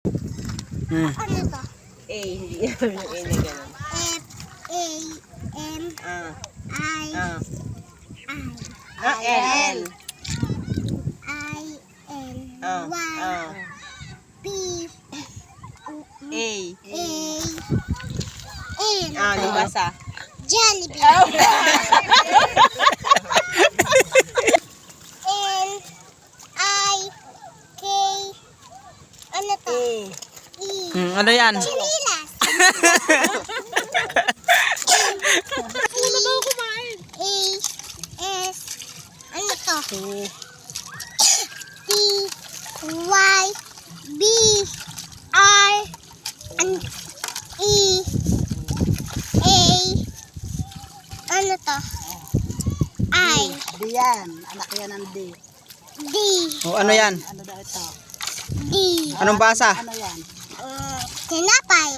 Ano to? A, hindi yung A na ganun. F, A, M, I, Ah, I, L. I, N, Ah, Y, P, A. A, N. Nabasa. Jollibee. N, I, K, ano to? E. Ano yan? Chinilas. A, S, ano to? T, Y, B, R, E, A, ano to? I, D yan. Anak yan ng D. D, O, ano yan? Ano daw ito? D, Anong basa? Ano yan? tinapay.